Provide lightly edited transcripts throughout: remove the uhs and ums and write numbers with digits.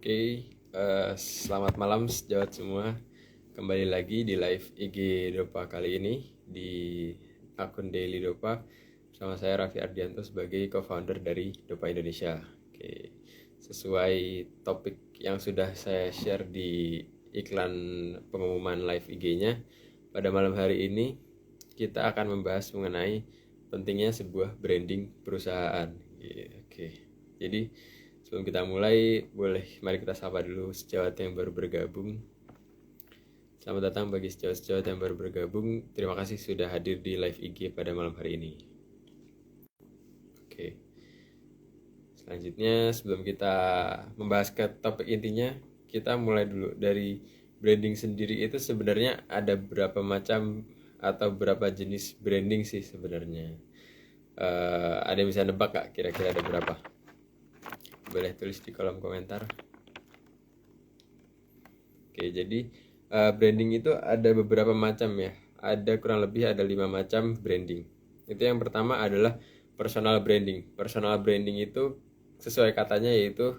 Oke, selamat malam sejawat semua. Kembali lagi di live IG Dopa kali ini di akun Daily Dopa bersama saya Raffi Ardianto sebagai co-founder dari Dopa Indonesia. Oke, sesuai topik yang sudah saya share di iklan pengumuman live IG-nya, pada malam hari ini kita akan membahas mengenai pentingnya sebuah branding perusahaan. Oke, jadi sebelum kita mulai, mari kita sapa dulu sejawat yang baru bergabung. Selamat datang bagi sejawat-sejawat yang baru bergabung. Terima kasih sudah hadir di live IG pada malam hari ini. Oke. Selanjutnya, sebelum kita membahas ke topik intinya, kita mulai dulu dari branding sendiri. Itu sebenarnya ada berapa macam atau berapa jenis branding sih sebenarnya? Ada yang bisa nebak gak kira-kira ada berapa? Boleh tulis di kolom komentar. Oke, jadi branding itu ada beberapa macam ya. Ada kurang lebih ada 5 macam branding. Itu yang pertama adalah personal branding. Personal branding itu sesuai katanya yaitu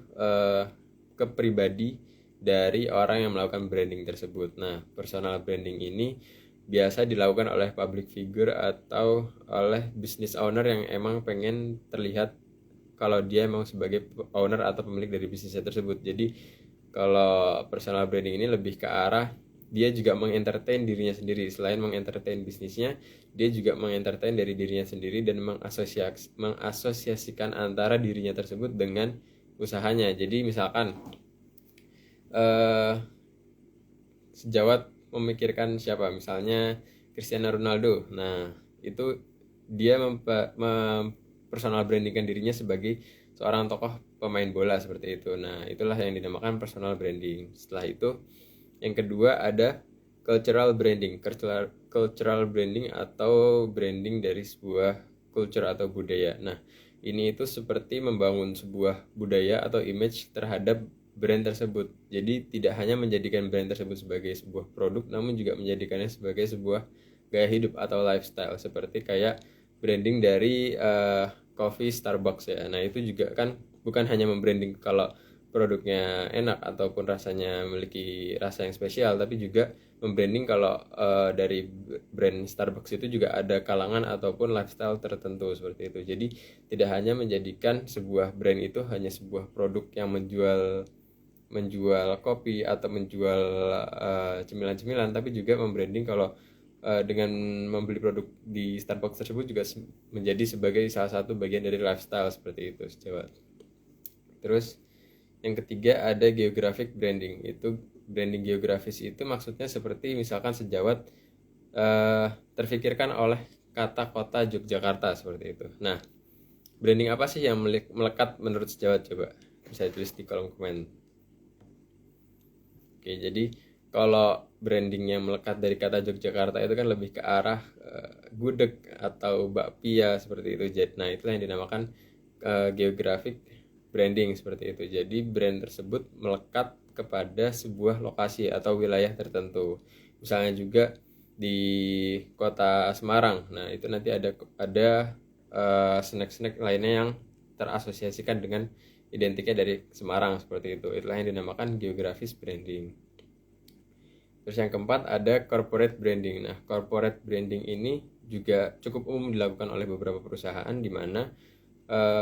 kepribadi dari orang yang melakukan branding tersebut. Nah, personal branding ini biasa dilakukan oleh public figure atau oleh business owner yang emang pengen terlihat kalau dia memang sebagai owner atau pemilik dari bisnisnya tersebut. Jadi kalau personal branding ini lebih ke arah dia juga mengentertain dirinya sendiri. Selain mengentertain bisnisnya, dia juga mengentertain dari dirinya sendiri dan mengasosiasikan antara dirinya tersebut dengan usahanya. Jadi misalkan sejawat memikirkan siapa, misalnya Cristiano Ronaldo. Nah, itu dia personal brandingkan dirinya sebagai seorang tokoh pemain bola seperti itu. Nah, itulah yang dinamakan personal branding. Setelah itu, yang kedua ada cultural branding. Cultural branding atau branding dari sebuah culture atau budaya. Nah, ini itu seperti membangun sebuah budaya atau image terhadap brand tersebut. Jadi tidak hanya menjadikan brand tersebut sebagai sebuah produk, namun juga menjadikannya sebagai sebuah gaya hidup atau lifestyle. Seperti kayak branding dari coffee Starbucks ya. Nah, itu juga kan bukan hanya membranding kalau produknya enak ataupun rasanya memiliki rasa yang spesial, tapi juga membranding kalau dari brand Starbucks itu juga ada kalangan ataupun lifestyle tertentu seperti itu. Jadi tidak hanya menjadikan sebuah brand itu hanya sebuah produk yang menjual kopi atau menjual cemilan-cemilan, tapi juga membranding kalau dengan membeli produk di Starbucks tersebut juga menjadi sebagai salah satu bagian dari lifestyle seperti itu sejawat. Terus yang ketiga ada geographic branding. Itu branding geografis itu maksudnya seperti misalkan sejawat terfikirkan oleh kata kota Yogyakarta seperti itu. Nah, branding apa sih yang melekat menurut sejawat, coba bisa tulis di kolom komen. Oke, jadi kalau brandingnya melekat dari kata Yogyakarta itu kan lebih ke arah gudeg atau bakpia seperti itu. Nah, itulah yang dinamakan geographic branding seperti itu. Jadi brand tersebut melekat kepada sebuah lokasi atau wilayah tertentu. Misalnya juga di kota Semarang. Nah, itu nanti ada snack-snack lainnya yang terasosiasikan dengan identiknya dari Semarang seperti itu. Itulah yang dinamakan geografis branding. Terus yang keempat ada corporate branding. Nah, corporate branding ini juga cukup umum dilakukan oleh beberapa perusahaan di mana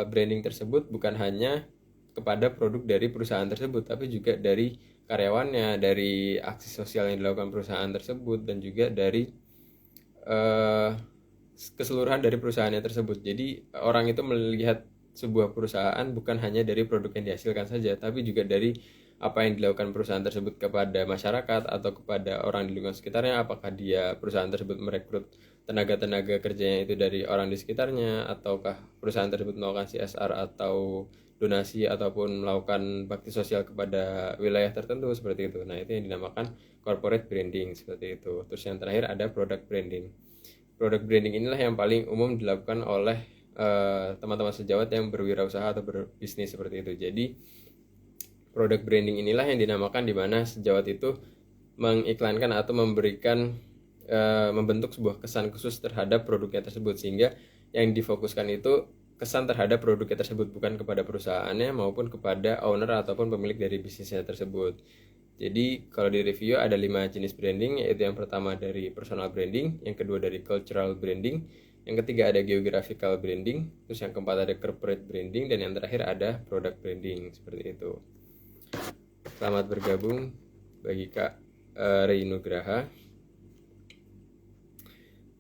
branding tersebut bukan hanya kepada produk dari perusahaan tersebut, tapi juga dari karyawannya, dari aksi sosial yang dilakukan perusahaan tersebut, dan juga dari keseluruhan dari perusahaannya tersebut. Jadi orang itu melihat sebuah perusahaan bukan hanya dari produk yang dihasilkan saja, tapi juga dari apa yang dilakukan perusahaan tersebut kepada masyarakat atau kepada orang di lingkungan sekitarnya. Apakah perusahaan tersebut merekrut tenaga-tenaga kerjanya itu dari orang di sekitarnya, ataukah perusahaan tersebut melakukan CSR atau donasi ataupun melakukan bakti sosial kepada wilayah tertentu seperti itu. Nah, itu yang dinamakan corporate branding seperti itu. Terus yang terakhir ada product branding. Product branding inilah yang paling umum dilakukan oleh teman-teman sejawat yang berwirausaha atau berbisnis seperti itu. Jadi product branding inilah yang dinamakan di mana sejawat itu mengiklankan atau memberikan membentuk sebuah kesan khusus terhadap produknya tersebut, sehingga yang difokuskan itu kesan terhadap produknya tersebut, bukan kepada perusahaannya maupun kepada owner ataupun pemilik dari bisnisnya tersebut. Jadi kalau di review ada 5 jenis branding, yaitu yang pertama dari personal branding, yang kedua dari cultural branding, yang ketiga ada geographical branding, terus yang keempat ada corporate branding, dan yang terakhir ada product branding, seperti itu. Selamat bergabung bagi Kak Rey Nugraha.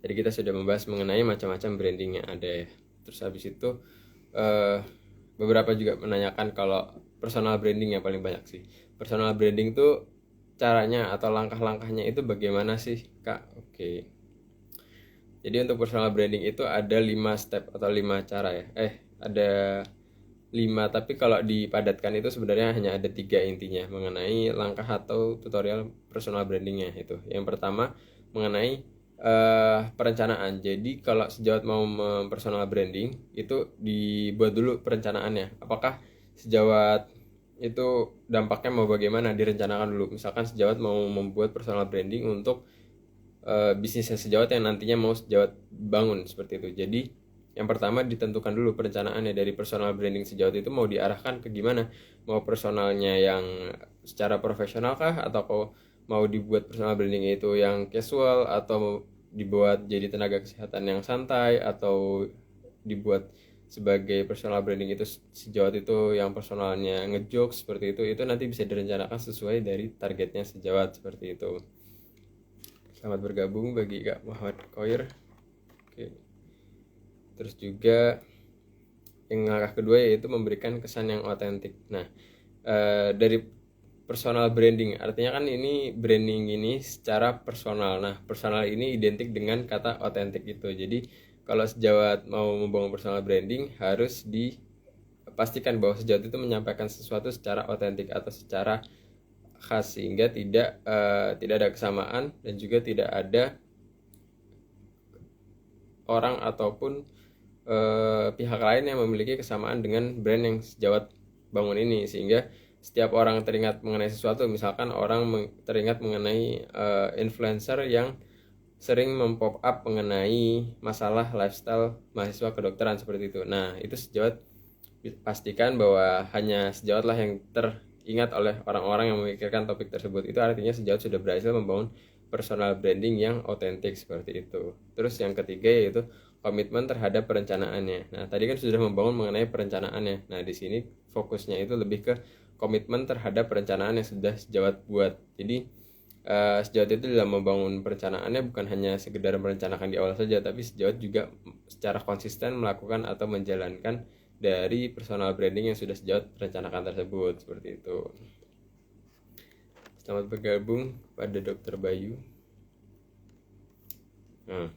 Jadi kita sudah membahas mengenai macam-macam branding yang ada ya. Terus habis itu beberapa juga menanyakan kalau personal branding yang paling banyak sih. Personal branding tuh caranya atau langkah-langkahnya itu bagaimana sih Kak? Oke. Jadi untuk personal branding itu ada 5 step atau 5 cara ya. Ada 5, tapi kalau dipadatkan itu sebenarnya hanya ada 3 intinya mengenai langkah atau tutorial personal brandingnya itu. Yang pertama mengenai perencanaan. Jadi kalau sejawat mau mempersonal branding itu dibuat dulu perencanaannya. Apakah sejawat itu dampaknya mau bagaimana, direncanakan dulu. Misalkan sejawat mau membuat personal branding untuk bisnisnya sejawat yang nantinya mau sejawat bangun, seperti itu. Jadi yang pertama ditentukan dulu perencanaannya dari personal branding sejawat itu mau diarahkan ke gimana. Mau personalnya yang secara profesional kah, atau mau dibuat personal branding itu yang casual, atau dibuat jadi tenaga kesehatan yang santai, atau dibuat sebagai personal branding itu sejawat itu yang personalnya ngejokes, seperti itu nanti bisa direncanakan sesuai dari targetnya sejawat, seperti itu. Selamat bergabung bagi Kak Muhammad Koir. Oke. Terus juga yang langkah kedua yaitu memberikan kesan yang otentik. Nah, dari personal branding, artinya kan ini branding ini secara personal. Nah, personal ini identik dengan kata otentik itu. Jadi kalau sejawat mau membangun personal branding harus dipastikan bahwa sejawat itu menyampaikan sesuatu secara otentik atau secara khas, sehingga tidak ada kesamaan dan juga tidak ada orang ataupun pihak lain yang memiliki kesamaan dengan brand yang sejawat bangun ini, sehingga setiap orang teringat mengenai sesuatu. Misalkan orang teringat mengenai influencer yang sering mempop up mengenai masalah lifestyle mahasiswa kedokteran, seperti itu. Nah, itu sejawat pastikan bahwa hanya sejawat lah yang teringat oleh orang-orang yang memikirkan topik tersebut. Itu artinya sejawat sudah berhasil membangun personal branding yang otentik, seperti itu. Terus yang ketiga yaitu komitmen terhadap perencanaannya. Nah, tadi kan sudah membangun mengenai perencanaannya. Nah, di sini fokusnya itu lebih ke komitmen terhadap perencanaan yang sudah sejawat buat. Jadi sejawat itu dalam membangun perencanaannya bukan hanya sekedar merencanakan di awal saja, tapi sejawat juga secara konsisten melakukan atau menjalankan dari personal branding yang sudah sejawat rencanakan tersebut, seperti itu. Selamat bergabung pada Dr. Bayu. Nah,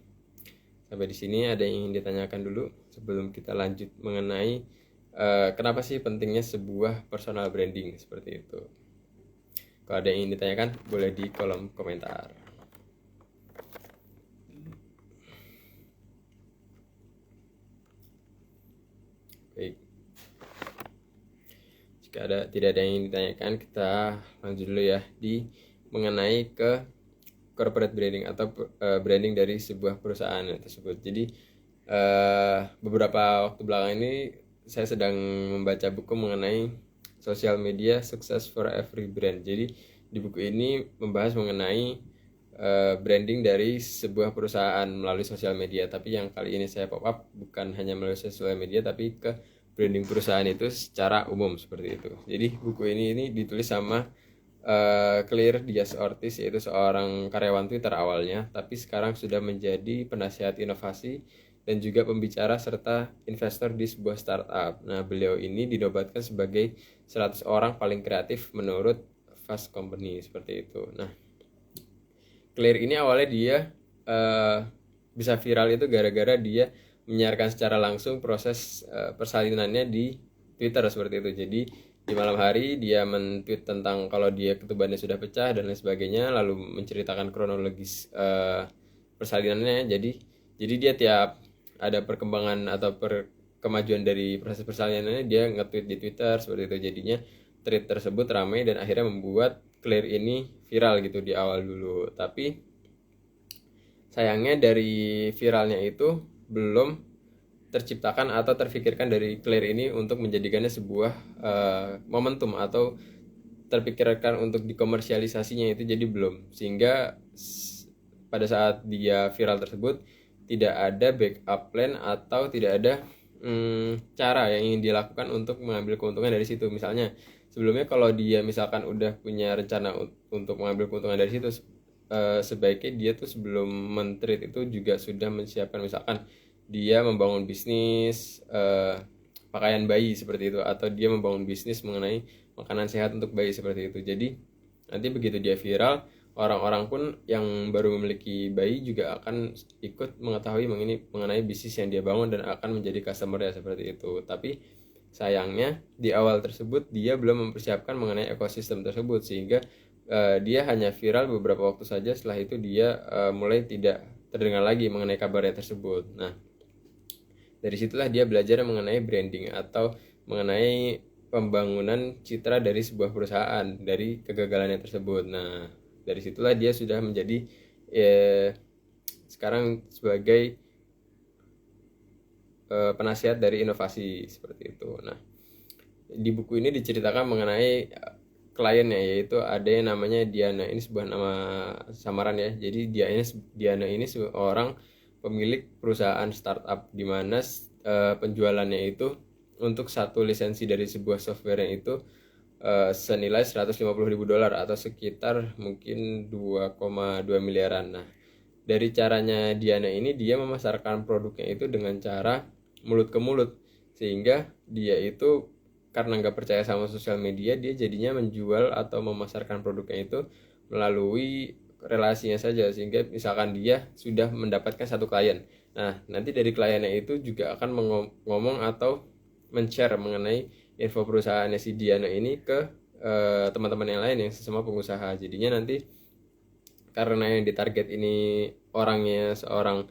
sampai di sini ada yang ingin ditanyakan dulu sebelum kita lanjut mengenai kenapa sih pentingnya sebuah personal branding, seperti itu. Kalau ada yang ingin ditanyakan boleh di kolom komentar. Baik. Jika tidak ada yang ingin ditanyakan, kita lanjut dulu ya di mengenai ke corporate branding atau branding dari sebuah perusahaan tersebut. Jadi beberapa waktu belakang ini saya sedang membaca buku mengenai social media success for every brand. Jadi di buku ini membahas mengenai branding dari sebuah perusahaan melalui sosial media. Tapi yang kali ini saya pop up bukan hanya melalui sosial media, tapi ke branding perusahaan itu secara umum, seperti itu. Jadi buku ini ditulis sama Claire Diaz Ortiz, yaitu seorang karyawan Twitter awalnya, tapi sekarang sudah menjadi penasihat inovasi dan juga pembicara serta investor di sebuah startup. Nah, beliau ini dinobatkan sebagai 100 orang paling kreatif menurut Fast Company, seperti itu. Nah, Claire ini awalnya dia bisa viral itu gara-gara dia menyiarkan secara langsung proses persalinannya di Twitter, seperti itu. Jadi di malam hari dia men-tweet tentang kalau dia ketubannya sudah pecah dan lain sebagainya, lalu menceritakan kronologis persalinannya. Jadi dia tiap ada perkembangan atau kemajuan dari proses persalinannya dia nge-tweet di Twitter, seperti itu. Jadinya tweet tersebut ramai dan akhirnya membuat Claire ini viral gitu di awal dulu. Tapi sayangnya dari viralnya itu belum terciptakan atau terfikirkan dari Claire ini untuk menjadikannya sebuah momentum, atau terpikirkan untuk dikomersialisasinya itu jadi belum, sehingga pada saat dia viral tersebut tidak ada backup plan atau tidak ada cara yang ingin dilakukan untuk mengambil keuntungan dari situ. Misalnya sebelumnya kalau dia misalkan udah punya rencana untuk mengambil keuntungan dari situ, sebaiknya dia tuh sebelum men-trade itu juga sudah menyiapkan, misalkan dia membangun bisnis pakaian bayi seperti itu, atau dia membangun bisnis mengenai makanan sehat untuk bayi seperti itu. Jadi nanti begitu dia viral, orang-orang pun yang baru memiliki bayi juga akan ikut mengetahui mengenai bisnis yang dia bangun dan akan menjadi customer ya seperti itu. Tapi sayangnya di awal tersebut dia belum mempersiapkan mengenai ekosistem tersebut, sehingga dia hanya viral beberapa waktu saja, setelah itu dia mulai tidak terdengar lagi mengenai kabarnya tersebut. Nah, dari situlah dia belajar mengenai branding atau mengenai pembangunan citra dari sebuah perusahaan dari kegagalannya tersebut. Nah, dari situlah dia sudah menjadi sekarang sebagai penasihat dari inovasi seperti itu. Nah, di buku ini diceritakan mengenai kliennya, yaitu ada yang namanya Diana. Ini sebuah nama samaran ya. Jadi Diana ini seorang pemilik perusahaan startup di mana penjualannya itu untuk satu lisensi dari sebuah software yang itu senilai $150.000 atau sekitar mungkin 2,2 miliaran. Nah, dari caranya Diana ini dia memasarkan produknya itu dengan cara mulut ke mulut, sehingga dia itu karena nggak percaya sama sosial media, dia jadinya menjual atau memasarkan produknya itu melalui relasinya saja, sehingga misalkan dia sudah mendapatkan satu klien, nah nanti dari kliennya itu juga akan ngomong atau men-share mengenai info perusahaannya si Diana ini ke teman-teman yang lain yang sesama pengusaha. Jadinya nanti karena yang ditarget ini orangnya seorang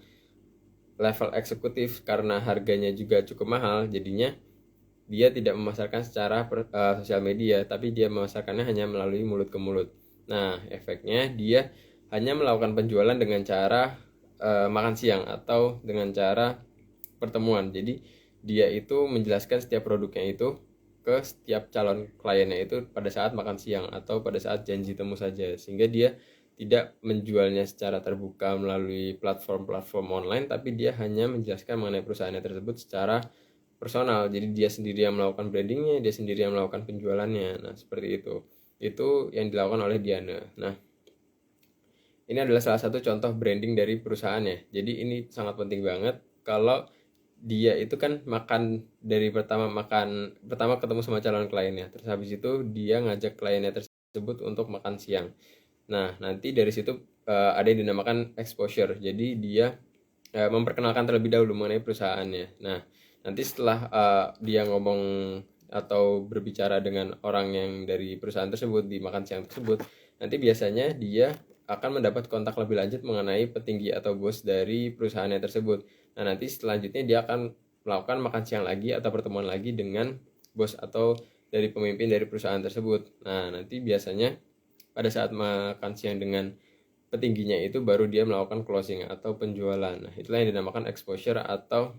level eksekutif, karena harganya juga cukup mahal, jadinya dia tidak memasarkan secara sosial media, tapi dia memasarkannya hanya melalui mulut ke mulut. Nah, efeknya dia hanya melakukan penjualan dengan cara makan siang atau dengan cara pertemuan. Jadi dia itu menjelaskan setiap produknya itu ke setiap calon kliennya itu pada saat makan siang atau pada saat janji temu saja, sehingga dia tidak menjualnya secara terbuka melalui platform-platform online, tapi dia hanya menjelaskan mengenai perusahaannya tersebut secara personal. Jadi dia sendiri yang melakukan brandingnya, dia sendiri yang melakukan penjualannya. Nah, seperti itu yang dilakukan oleh Diana. Nah, ini adalah salah satu contoh branding dari perusahaannya. Jadi ini sangat penting banget. Kalau dia itu kan pertama ketemu sama calon kliennya, terus habis itu dia ngajak kliennya tersebut untuk makan siang. Nah, nanti dari situ ada yang dinamakan exposure. Jadi dia memperkenalkan terlebih dahulu mengenai perusahaannya. Nah, nanti setelah dia ngomong atau berbicara dengan orang yang dari perusahaan tersebut di makan siang tersebut, nanti biasanya dia akan mendapat kontak lebih lanjut mengenai petinggi atau bos dari perusahaannya tersebut. Nah, nanti selanjutnya dia akan melakukan makan siang lagi atau pertemuan lagi dengan bos atau dari pemimpin dari perusahaan tersebut. Nah, nanti biasanya pada saat makan siang dengan petingginya itu baru dia melakukan closing atau penjualan. Nah, itulah yang dinamakan exposure atau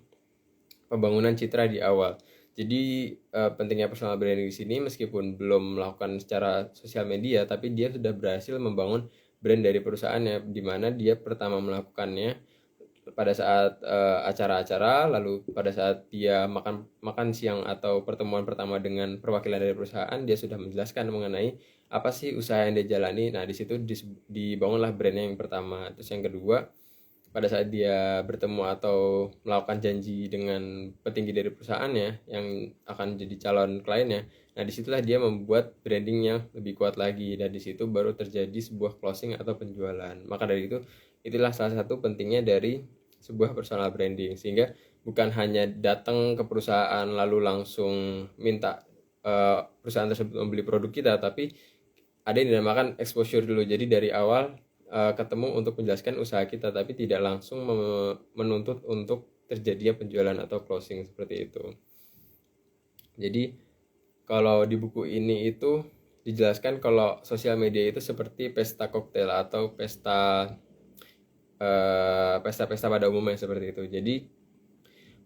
pembangunan citra di awal. Jadi pentingnya personal branding di sini, meskipun belum melakukan secara sosial media, tapi dia sudah berhasil membangun brand dari perusahaannya, di mana dia pertama melakukannya pada saat acara-acara, lalu pada saat dia makan siang atau pertemuan pertama dengan perwakilan dari perusahaan, dia sudah menjelaskan mengenai apa sih usaha yang dia jalani. Nah, di situ dibangunlah brandnya yang pertama. Terus yang kedua, pada saat dia bertemu atau melakukan janji dengan petinggi dari perusahaannya yang akan jadi calon kliennya, nah disitulah dia membuat brandingnya lebih kuat lagi, dan disitu baru terjadi sebuah closing atau penjualan. Maka dari itu, itulah salah satu pentingnya dari sebuah personal branding, sehingga bukan hanya datang ke perusahaan lalu langsung minta perusahaan tersebut membeli produk kita, tapi ada yang dinamakan exposure dulu. Jadi dari awal ketemu untuk menjelaskan usaha kita, tapi tidak langsung menuntut untuk terjadinya penjualan atau closing seperti itu. Jadi kalau di buku ini itu dijelaskan kalau sosial media itu seperti pesta koktail atau pesta-pesta pada umumnya seperti itu. Jadi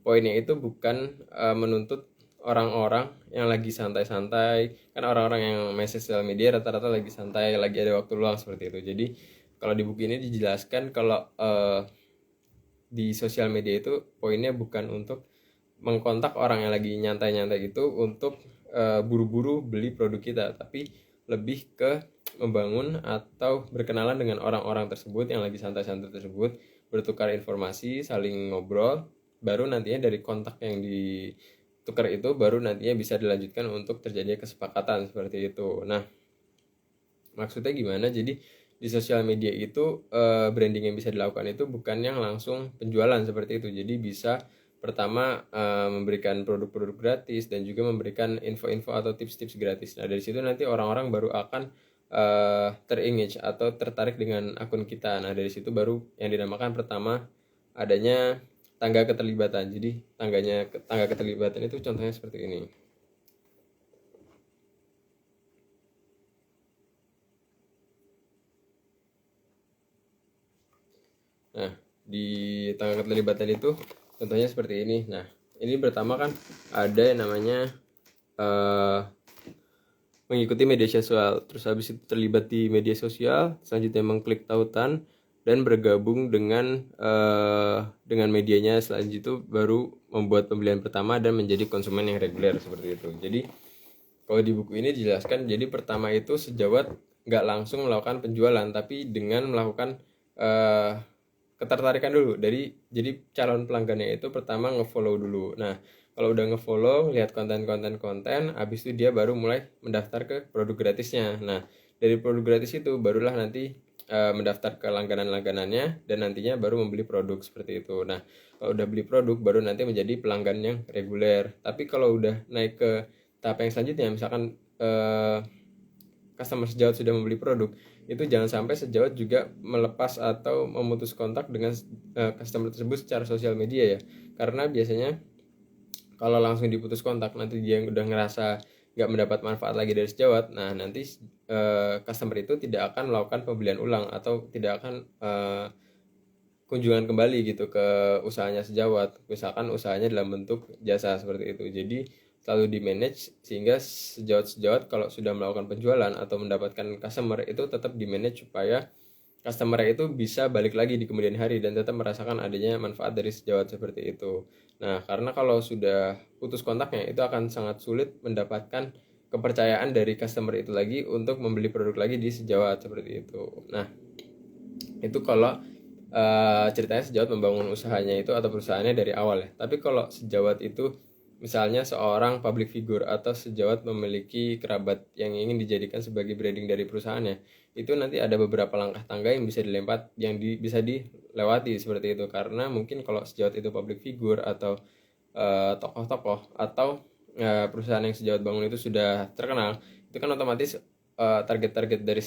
poinnya itu bukan menuntut orang-orang yang lagi santai-santai. Kan orang-orang yang main sosial media rata-rata lagi santai, lagi ada waktu luang seperti itu. Jadi kalau di buku ini dijelaskan kalau di sosial media itu poinnya bukan untuk mengkontak orang yang lagi nyantai-nyantai itu untuk buru-buru beli produk kita, tapi lebih ke membangun atau berkenalan dengan orang-orang tersebut yang lagi santai-santai tersebut, bertukar informasi, saling ngobrol, baru nantinya dari kontak yang ditukar itu baru nantinya bisa dilanjutkan untuk terjadi kesepakatan seperti itu. Nah, maksudnya gimana? Jadi di sosial media itu branding yang bisa dilakukan itu bukan yang langsung penjualan seperti itu. Jadi bisa pertama memberikan produk-produk gratis dan juga memberikan info-info atau tips-tips gratis. Nah, dari situ nanti orang-orang baru akan terengage atau tertarik dengan akun kita. Nah, dari situ baru yang dinamakan pertama adanya tangga keterlibatan. Jadi tangga keterlibatan itu contohnya seperti ini. Nah, di tangga keterlibatan itu contohnya seperti ini. Nah, ini pertama kan ada yang namanya mengikuti media sosial, terus habis itu terlibat di media sosial, selanjutnya mengklik tautan dan bergabung dengan medianya, selanjutnya itu baru membuat pembelian pertama dan menjadi konsumen yang reguler seperti itu. Jadi kalau di buku ini dijelaskan, jadi pertama itu sejawat nggak langsung melakukan penjualan, tapi dengan melakukan ketertarikan dulu. Jadi calon pelanggannya itu pertama ngefollow dulu. Nah, kalau udah ngefollow, lihat konten, habis itu dia baru mulai mendaftar ke produk gratisnya. Nah, dari produk gratis itu barulah nanti mendaftar ke langganan-langganannya dan nantinya baru membeli produk seperti itu. Nah, kalau udah beli produk baru nanti menjadi pelanggan yang reguler. Tapi kalau udah naik ke tahap yang selanjutnya, misalkan customer sejawat sudah membeli produk, itu jangan sampai sejawat juga melepas atau memutus kontak dengan customer tersebut secara sosial media ya. Karena biasanya kalau langsung diputus kontak, nanti dia udah ngerasa nggak mendapat manfaat lagi dari sejawat, nah nanti customer itu tidak akan melakukan pembelian ulang atau tidak akan kunjungan kembali gitu ke usahanya sejawat. Misalkan usahanya dalam bentuk jasa seperti itu. Jadi selalu di manage sehingga sejawat-sejawat kalau sudah melakukan penjualan atau mendapatkan customer itu tetap di manage supaya customer itu bisa balik lagi di kemudian hari dan tetap merasakan adanya manfaat dari sejawat seperti itu. Nah, karena kalau sudah putus kontaknya itu akan sangat sulit mendapatkan kepercayaan dari customer itu lagi untuk membeli produk lagi di sejawat seperti itu. Nah, itu kalau ceritanya sejawat membangun usahanya itu atau perusahaannya dari awal ya. Tapi kalau sejawat itu misalnya seorang public figure atau sejawat memiliki kerabat yang ingin dijadikan sebagai branding dari perusahaannya, itu nanti ada beberapa langkah tangga yang bisa bisa dilewati seperti itu. Karena mungkin kalau sejawat itu public figure atau tokoh-tokoh atau perusahaan yang sejawat bangun itu sudah terkenal, itu kan otomatis target-target dari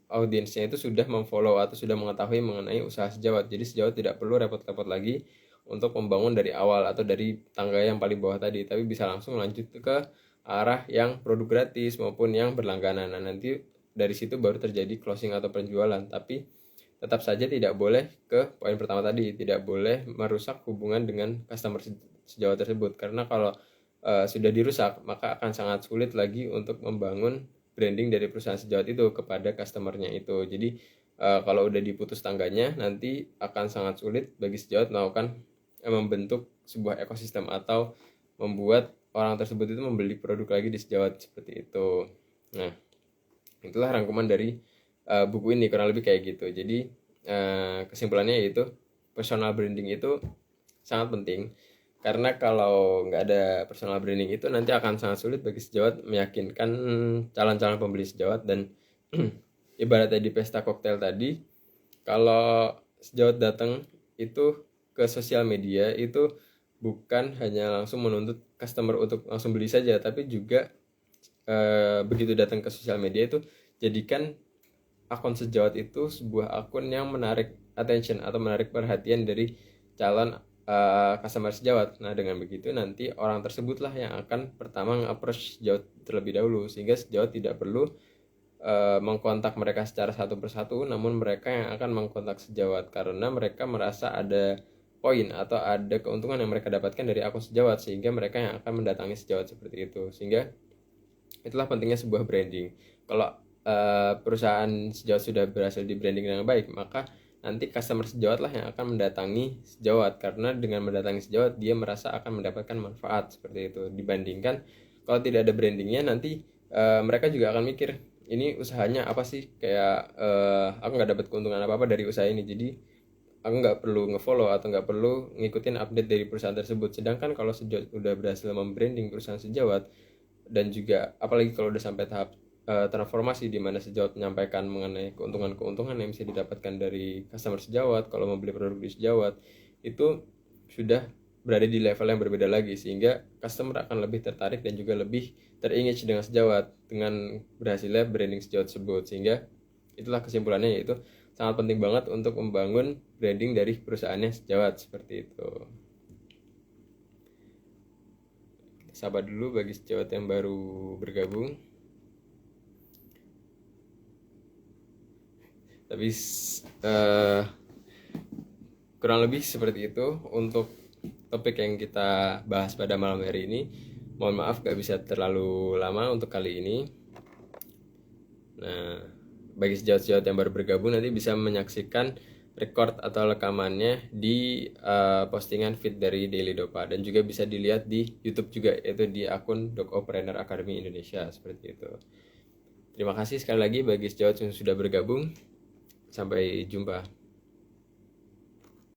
audiensnya itu sudah memfollow atau sudah mengetahui mengenai usaha sejawat. Jadi sejawat tidak perlu repot-repot lagi untuk membangun dari awal atau dari tangga yang paling bawah tadi, tapi bisa langsung lanjut ke arah yang produk gratis maupun yang berlangganan. Nah, nanti dari situ baru terjadi closing atau penjualan. Tapi tetap saja tidak boleh ke poin pertama tadi, tidak boleh merusak hubungan dengan customer sejawat tersebut, karena kalau sudah dirusak maka akan sangat sulit lagi untuk membangun branding dari perusahaan sejawat itu kepada customernya itu. Jadi kalau udah diputus tangganya, nanti akan sangat sulit bagi sejawat melakukan membentuk sebuah ekosistem atau membuat orang tersebut itu membeli produk lagi di sejawat seperti itu. Nah, itulah rangkuman dari buku ini, kurang lebih kayak gitu. Jadi kesimpulannya yaitu personal branding itu sangat penting, karena kalau nggak ada personal branding itu nanti akan sangat sulit bagi sejawat meyakinkan calon-calon pembeli sejawat. Dan ibaratnya di pesta koktail tadi, kalau sejawat datang itu ke sosial media itu bukan hanya langsung menuntut customer untuk langsung beli saja, tapi juga begitu datang ke sosial media itu jadikan akun sejawat itu sebuah akun yang menarik attention atau menarik perhatian dari calon customer sejawat. Nah, dengan begitu nanti orang tersebutlah yang akan pertama nge-approach sejawat terlebih dahulu, sehingga sejawat tidak perlu mengkontak mereka secara satu persatu, namun mereka yang akan mengkontak sejawat karena mereka merasa ada poin atau ada keuntungan yang mereka dapatkan dari akun sejawat, sehingga mereka yang akan mendatangi sejawat seperti itu. Sehingga itulah pentingnya sebuah branding. Kalau perusahaan sejawat sudah berhasil di branding dengan baik, maka nanti customer sejawat lah yang akan mendatangi sejawat, karena dengan mendatangi sejawat dia merasa akan mendapatkan manfaat seperti itu. Dibandingkan kalau tidak ada brandingnya, nanti mereka juga akan mikir, ini usahanya apa sih, kayak aku nggak dapat keuntungan apa-apa dari usaha ini, jadi aku nggak perlu ngefollow atau nggak perlu ngikutin update dari perusahaan tersebut. Sedangkan kalau sejawat udah berhasil membranding perusahaan sejawat, dan juga apalagi kalau udah sampai tahap transformasi di mana sejawat menyampaikan mengenai keuntungan-keuntungan yang bisa didapatkan dari customer sejawat kalau membeli produk di sejawat, itu sudah berada di level yang berbeda lagi, sehingga customer akan lebih tertarik dan juga lebih teringage dengan sejawat dengan berhasilnya branding sejawat tersebut. Sehingga itulah kesimpulannya, yaitu sangat penting banget untuk membangun branding dari perusahaannya sejawat seperti itu. Sabar dulu bagi sejawat yang baru bergabung. Tapi kurang lebih seperti itu untuk topik yang kita bahas pada malam hari ini. Mohon maaf gak bisa terlalu lama untuk kali ini. Nah, bagi sejawat-sejawat yang baru bergabung nanti bisa menyaksikan record atau rekamannya di postingan feed dari Daily Dopa, dan juga bisa dilihat di YouTube juga, yaitu di akun Dokopreneur Academy Indonesia seperti itu. Terima kasih sekali lagi bagi sejawat yang sudah bergabung. Sampai jumpa.